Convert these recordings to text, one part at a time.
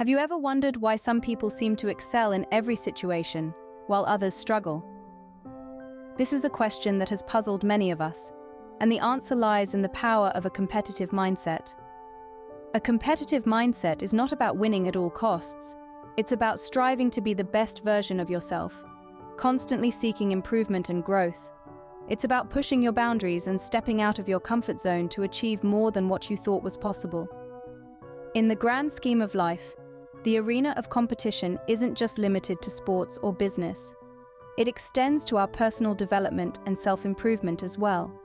Have you ever wondered why some people seem to excel in every situation, while others struggle? This is a question that has puzzled many of us, and the answer lies in the power of a competitive mindset. A competitive mindset is not about winning at all costs. It's about striving to be the best version of yourself, constantly seeking improvement and growth. It's about pushing your boundaries and stepping out of your comfort zone to achieve more than what you thought was possible. In the grand scheme of life, the arena of competition isn't just limited to sports or business. It extends to our personal development and self-improvement as well.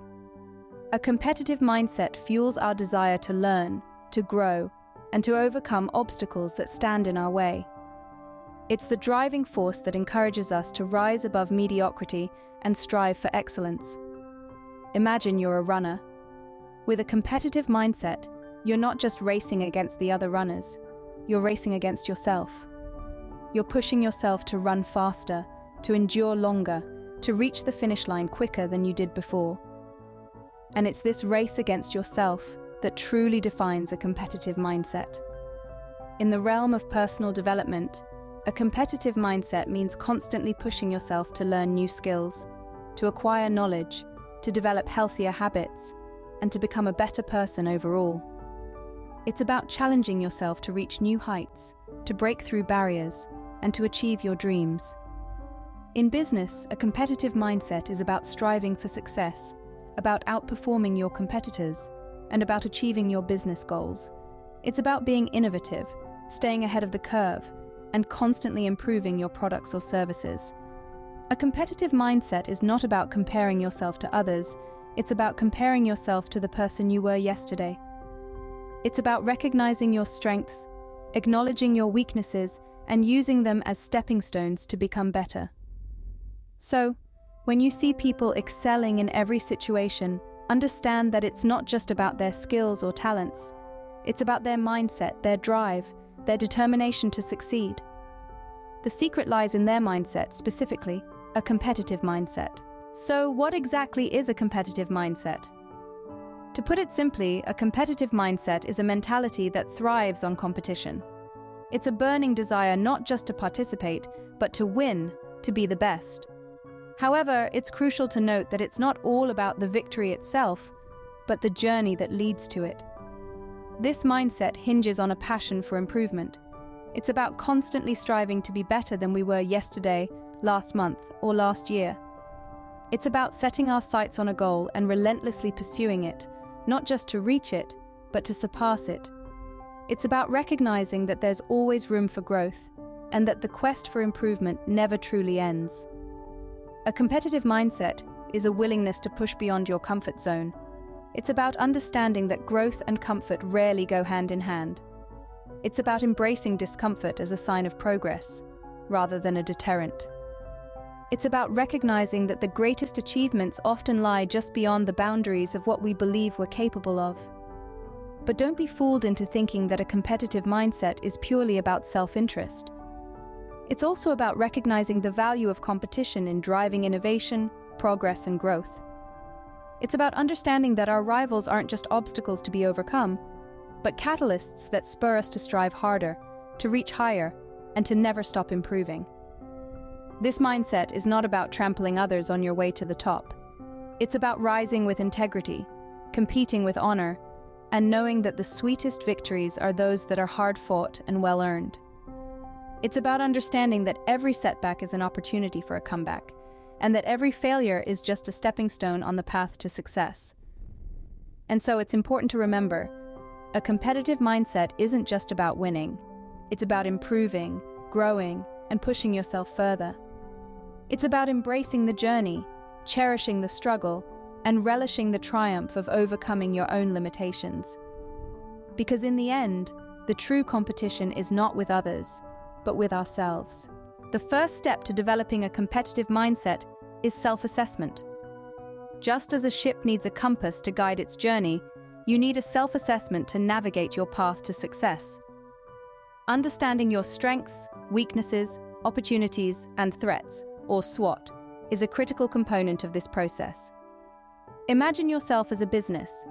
A competitive mindset fuels our desire to learn, to grow, and to overcome obstacles that stand in our way. It's the driving force that encourages us to rise above mediocrity and strive for excellence. Imagine you're a runner. With a competitive mindset, you're not just racing against the other runners, you're racing against yourself. You're pushing yourself to run faster, to endure longer, to reach the finish line quicker than you did before. And it's this race against yourself that truly defines a competitive mindset. In the realm of personal development, a competitive mindset means constantly pushing yourself to learn new skills, to acquire knowledge, to develop healthier habits, and to become a better person overall. It's about challenging yourself to reach new heights, to break through barriers, and to achieve your dreams. In business, a competitive mindset is about striving for success, about outperforming your competitors, and about achieving your business goals. It's about being innovative, staying ahead of the curve, and constantly improving your products or services. A competitive mindset is not about comparing yourself to others, it's about comparing yourself to the person you were yesterday. It's about recognizing your strengths, acknowledging your weaknesses, and using them as stepping stones to become better. So, when you see people excelling in every situation, understand that it's not just about their skills or talents. It's about their mindset, their drive, their determination to succeed. The secret lies in their mindset, specifically, a competitive mindset. So, what exactly is a competitive mindset? To put it simply, a competitive mindset is a mentality that thrives on competition. It's a burning desire not just to participate, but to win, to be the best. However, it's crucial to note that it's not all about the victory itself, but the journey that leads to it. This mindset hinges on a passion for improvement. It's about constantly striving to be better than we were yesterday, last month, or last year. It's about setting our sights on a goal and relentlessly pursuing it, not just to reach it, but to surpass it. It's about recognizing that there's always room for growth, and that the quest for improvement never truly ends. A competitive mindset is a willingness to push beyond your comfort zone. It's about understanding that growth and comfort rarely go hand in hand. It's about embracing discomfort as a sign of progress, rather than a deterrent. It's about recognizing that the greatest achievements often lie just beyond the boundaries of what we believe we're capable of. But don't be fooled into thinking that a competitive mindset is purely about self-interest. It's also about recognizing the value of competition in driving innovation, progress, and growth. It's about understanding that our rivals aren't just obstacles to be overcome, but catalysts that spur us to strive harder, to reach higher, and to never stop improving. This mindset is not about trampling others on your way to the top. It's about rising with integrity, competing with honor, and knowing that the sweetest victories are those that are hard-fought and well-earned. It's about understanding that every setback is an opportunity for a comeback, and that every failure is just a stepping stone on the path to success. And so it's important to remember, a competitive mindset isn't just about winning. It's about improving, growing, and pushing yourself further. It's about embracing the journey, cherishing the struggle, and relishing the triumph of overcoming your own limitations. Because in the end, the true competition is not with others, but with ourselves. The first step to developing a competitive mindset is self-assessment. Just as a ship needs a compass to guide its journey, you need a self-assessment to navigate your path to success. Understanding your strengths, weaknesses, opportunities, and threats, or SWOT, is a critical component of this process. Imagine yourself as a business.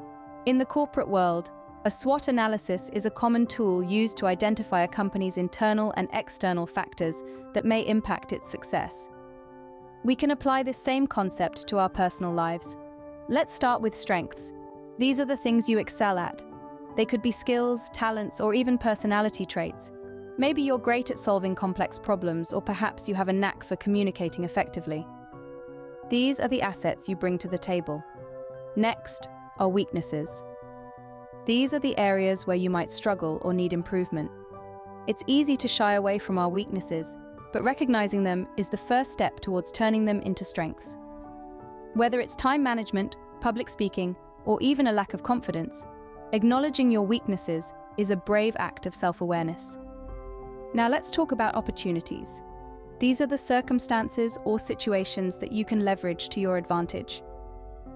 In the corporate world, A SWOT analysis is a common tool used to identify a company's internal and external factors that may impact its success. We can apply this same concept to our personal lives. Let's start with strengths. These are the things you excel at. They could be skills, talents, or even personality traits. Maybe you're great at solving complex problems, or perhaps you have a knack for communicating effectively. These are the assets you bring to the table. Next are weaknesses. These are the areas where you might struggle or need improvement. It's easy to shy away from our weaknesses, but recognizing them is the first step towards turning them into strengths. Whether it's time management, public speaking, or even a lack of confidence, acknowledging your weaknesses is a brave act of self-awareness. Now let's talk about opportunities. These are the circumstances or situations that you can leverage to your advantage.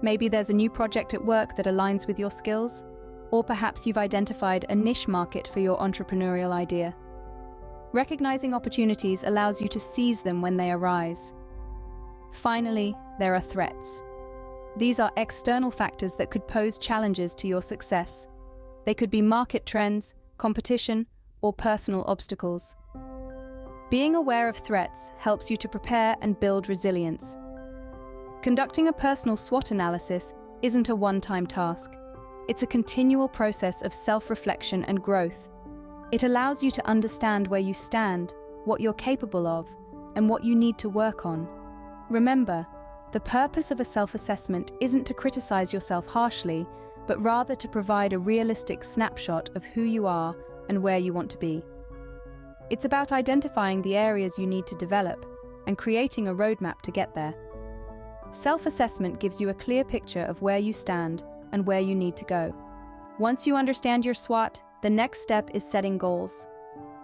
Maybe there's a new project at work that aligns with your skills, or perhaps you've identified a niche market for your entrepreneurial idea. Recognizing opportunities allows you to seize them when they arise. Finally, there are threats. These are external factors that could pose challenges to your success. They could be market trends, competition, or personal obstacles. Being aware of threats helps you to prepare and build resilience. Conducting a personal SWOT analysis isn't a one-time task. It's a continual process of self-reflection and growth. It allows you to understand where you stand, what you're capable of, and what you need to work on. Remember, the purpose of a self-assessment isn't to criticize yourself harshly, but rather to provide a realistic snapshot of who you are and where you want to be. It's about identifying the areas you need to develop and creating a roadmap to get there. Self-assessment gives you a clear picture of where you stand and where you need to go. Once you understand your SWOT, the next step is setting goals.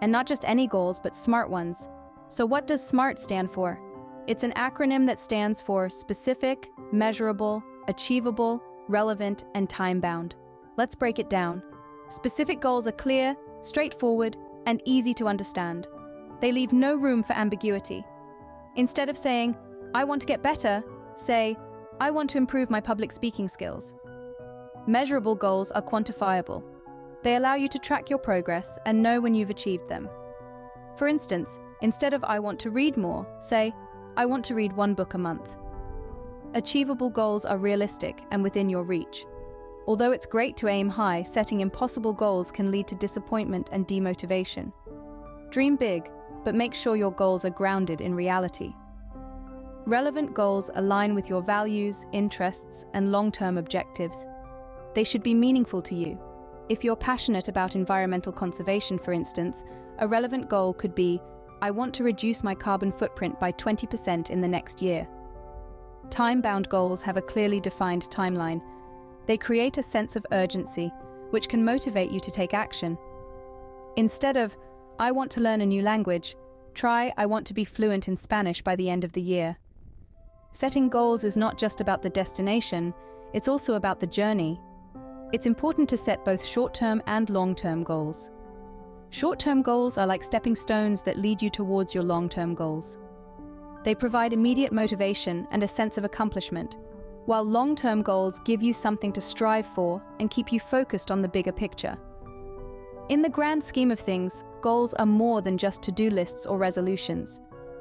And not just any goals, but SMART ones. So what does SMART stand for? It's an acronym that stands for specific, measurable, achievable, relevant, and time-bound. Let's break it down. Specific goals are clear, straightforward, and easy to understand. They leave no room for ambiguity. Instead of saying, "I want to get better," say, "I want to improve my public speaking skills." Measurable goals are quantifiable. They allow you to track your progress and know when you've achieved them. For instance, instead of "I want to read more," say, "I want to read 1 book a month." Achievable goals are realistic and within your reach. Although it's great to aim high, setting impossible goals can lead to disappointment and demotivation. Dream big, but make sure your goals are grounded in reality. Relevant goals align with your values, interests, and long-term objectives. They should be meaningful to you. If you're passionate about environmental conservation, for instance, a relevant goal could be, "I want to reduce my carbon footprint by 20% in the next year." Time-bound goals have a clearly defined timeline. They create a sense of urgency, which can motivate you to take action. Instead of, "I want to learn a new language," try, "I want to be fluent in Spanish by the end of the year." Setting goals is not just about the destination, it's also about the journey. It's important to set both short-term and long-term goals. Short-term goals are like stepping stones that lead you towards your long-term goals. They provide immediate motivation and a sense of accomplishment, while long-term goals give you something to strive for and keep you focused on the bigger picture. In the grand scheme of things, goals are more than just to-do lists or resolutions.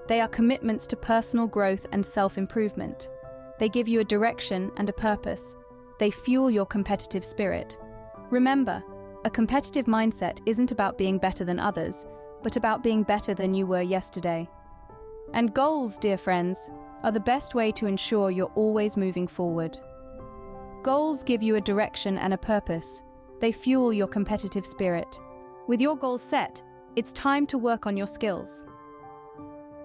They are commitments to personal growth and self-improvement. They give you a direction and a purpose. They fuel your competitive spirit. Remember, a competitive mindset isn't about being better than others, but about being better than you were yesterday. And goals, dear friends, are the best way to ensure you're always moving forward. Goals give you a direction and a purpose. They fuel your competitive spirit. With your goals set, it's time to work on your skills.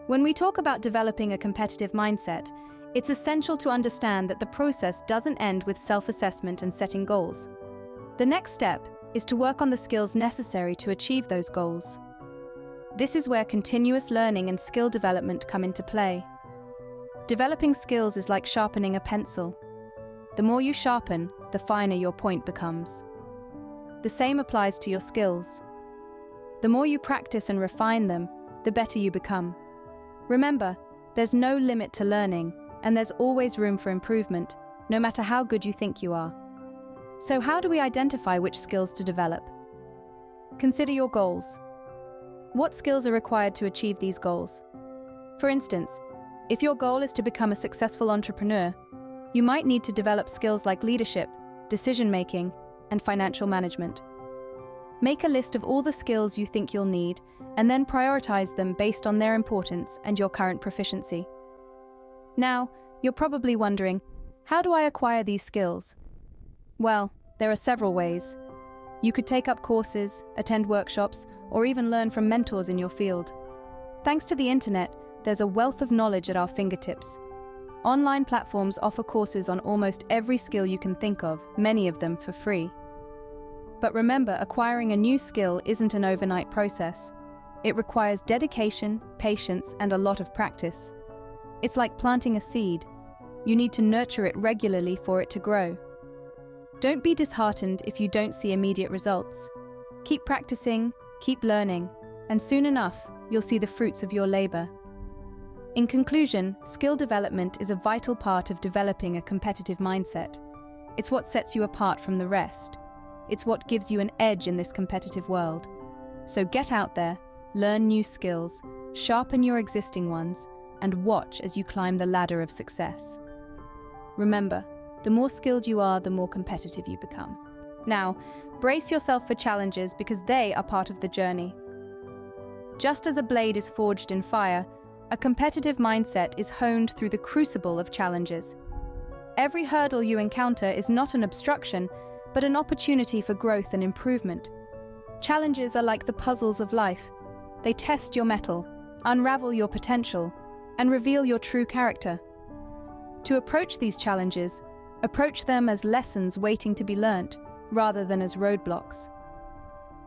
When we talk about developing a competitive mindset, it's essential to understand that the process doesn't end with self-assessment and setting goals. The next step is to work on the skills necessary to achieve those goals. This is where continuous learning and skill development come into play. Developing skills is like sharpening a pencil. The more you sharpen, the finer your point becomes. The same applies to your skills. The more you practice and refine them, the better you become. Remember, there's no limit to learning, and there's always room for improvement, no matter how good you think you are. So how do we identify which skills to develop? Consider your goals. What skills are required to achieve these goals? For instance, if your goal is to become a successful entrepreneur, you might need to develop skills like leadership, decision-making, and financial management. Make a list of all the skills you think you'll need, and then prioritize them based on their importance and your current proficiency. Now, you're probably wondering, how do I acquire these skills? Well, there are several ways. You could take up courses, attend workshops, or even learn from mentors in your field. Thanks to the internet, there's a wealth of knowledge at our fingertips. Online platforms offer courses on almost every skill you can think of, many of them for free. But remember, acquiring a new skill isn't an overnight process. It requires dedication, patience, and a lot of practice. It's like planting a seed. You need to nurture it regularly for it to grow. Don't be disheartened if you don't see immediate results. Keep practicing, keep learning, and soon enough, you'll see the fruits of your labor. In conclusion, skill development is a vital part of developing a competitive mindset. It's what sets you apart from the rest. It's what gives you an edge in this competitive world. So get out there, learn new skills, sharpen your existing ones, and watch as you climb the ladder of success. Remember, the more skilled you are, the more competitive you become. Now, brace yourself for challenges because they are part of the journey. Just as a blade is forged in fire, a competitive mindset is honed through the crucible of challenges. Every hurdle you encounter is not an obstruction, but an opportunity for growth and improvement. Challenges are like the puzzles of life. They test your mettle, unravel your potential, and reveal your true character. To approach these challenges, approach them as lessons waiting to be learnt, rather than as roadblocks.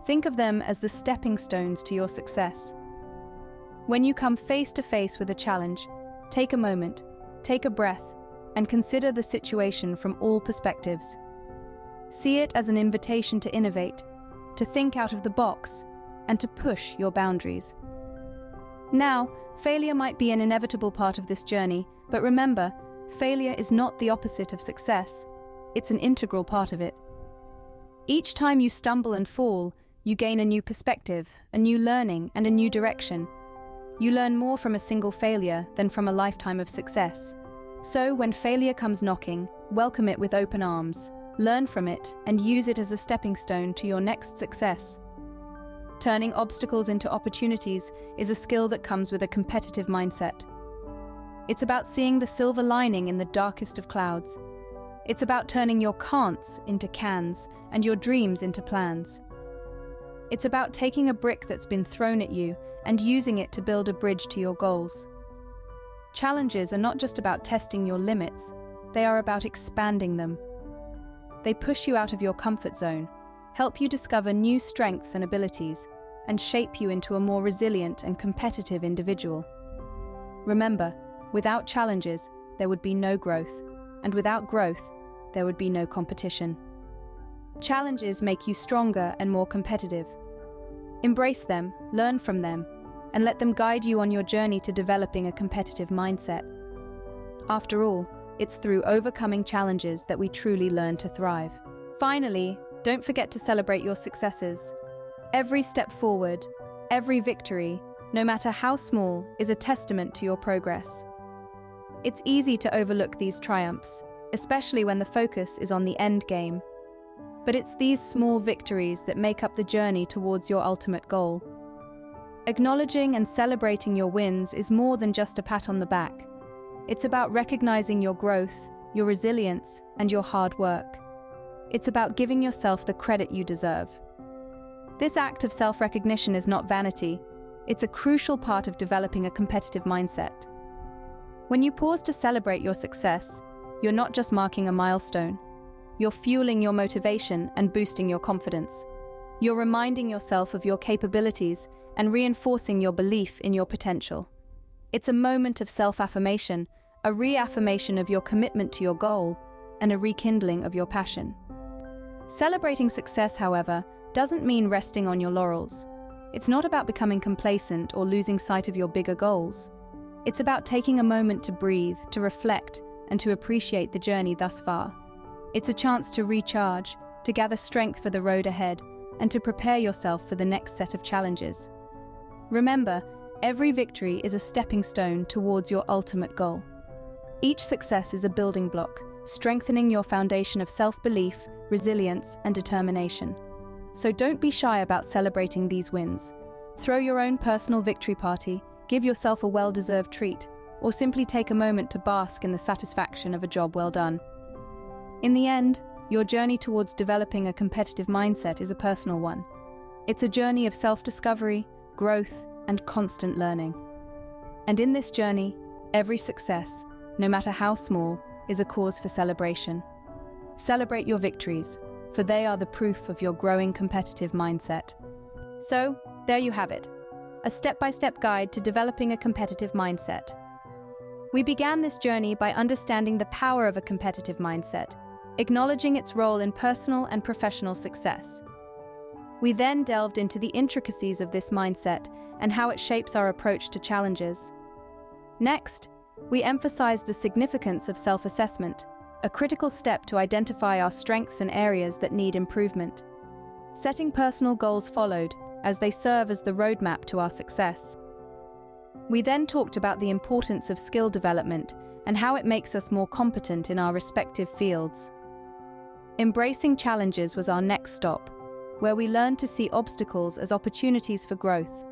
Think of them as the stepping stones to your success. When you come face to face with a challenge, take a moment, take a breath, and consider the situation from all perspectives. See it as an invitation to innovate, to think out of the box, and to push your boundaries. Now, failure might be an inevitable part of this journey, but remember, failure is not the opposite of success. It's an integral part of it. Each time you stumble and fall, you gain a new perspective, a new learning, and a new direction. You learn more from a single failure than from a lifetime of success. So, when failure comes knocking, welcome it with open arms, learn from it, and use it as a stepping stone to your next success. Turning obstacles into opportunities is a skill that comes with a competitive mindset. It's about seeing the silver lining in the darkest of clouds. It's about turning your can'ts into cans and your dreams into plans. It's about taking a brick that's been thrown at you and using it to build a bridge to your goals. Challenges are not just about testing your limits, they are about expanding them. They push you out of your comfort zone, help you discover new strengths and abilities, and shape you into a more resilient and competitive individual. Remember, without challenges, there would be no growth, and without growth, there would be no competition. Challenges make you stronger and more competitive. Embrace them, learn from them, and let them guide you on your journey to developing a competitive mindset. After all, it's through overcoming challenges that we truly learn to thrive. Finally, don't forget to celebrate your successes. Every step forward, every victory, no matter how small, is a testament to your progress. It's easy to overlook these triumphs, especially when the focus is on the end game. But it's these small victories that make up the journey towards your ultimate goal. Acknowledging and celebrating your wins is more than just a pat on the back. It's about recognizing your growth, your resilience, and your hard work. It's about giving yourself the credit you deserve. This act of self-recognition is not vanity. It's a crucial part of developing a competitive mindset. When you pause to celebrate your success, you're not just marking a milestone. You're fueling your motivation and boosting your confidence. You're reminding yourself of your capabilities and reinforcing your belief in your potential. It's a moment of self-affirmation, a reaffirmation of your commitment to your goal, and a rekindling of your passion. Celebrating success, however, doesn't mean resting on your laurels. It's not about becoming complacent or losing sight of your bigger goals. It's about taking a moment to breathe, to reflect, and to appreciate the journey thus far. It's a chance to recharge, to gather strength for the road ahead, and to prepare yourself for the next set of challenges. Remember, every victory is a stepping stone towards your ultimate goal. Each success is a building block, strengthening your foundation of self-belief, resilience, and determination. So don't be shy about celebrating these wins. Throw your own personal victory party, give yourself a well-deserved treat, or simply take a moment to bask in the satisfaction of a job well done. In the end, your journey towards developing a competitive mindset is a personal one. It's a journey of self-discovery, growth, and constant learning. And in this journey, every success, no matter how small, is a cause for celebration. Celebrate your victories, for they are the proof of your growing competitive mindset. So, there you have it, a step-by-step guide to developing a competitive mindset. We began this journey by understanding the power of a competitive mindset, acknowledging its role in personal and professional success. We then delved into the intricacies of this mindset and how it shapes our approach to challenges. Next, we emphasized the significance of self-assessment, a critical step to identify our strengths and areas that need improvement. Setting personal goals followed, as they serve as the roadmap to our success. We then talked about the importance of skill development and how it makes us more competent in our respective fields. Embracing challenges was our next stop, where we learned to see obstacles as opportunities for growth.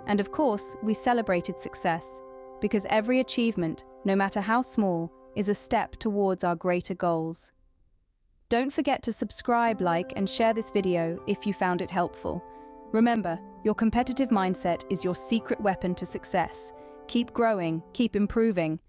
And of course, we celebrated success, because every achievement, no matter how small, is a step towards our greater goals. Don't forget to subscribe, like, and share this video if you found it helpful. Remember, your competitive mindset is your secret weapon to success. Keep growing, keep improving,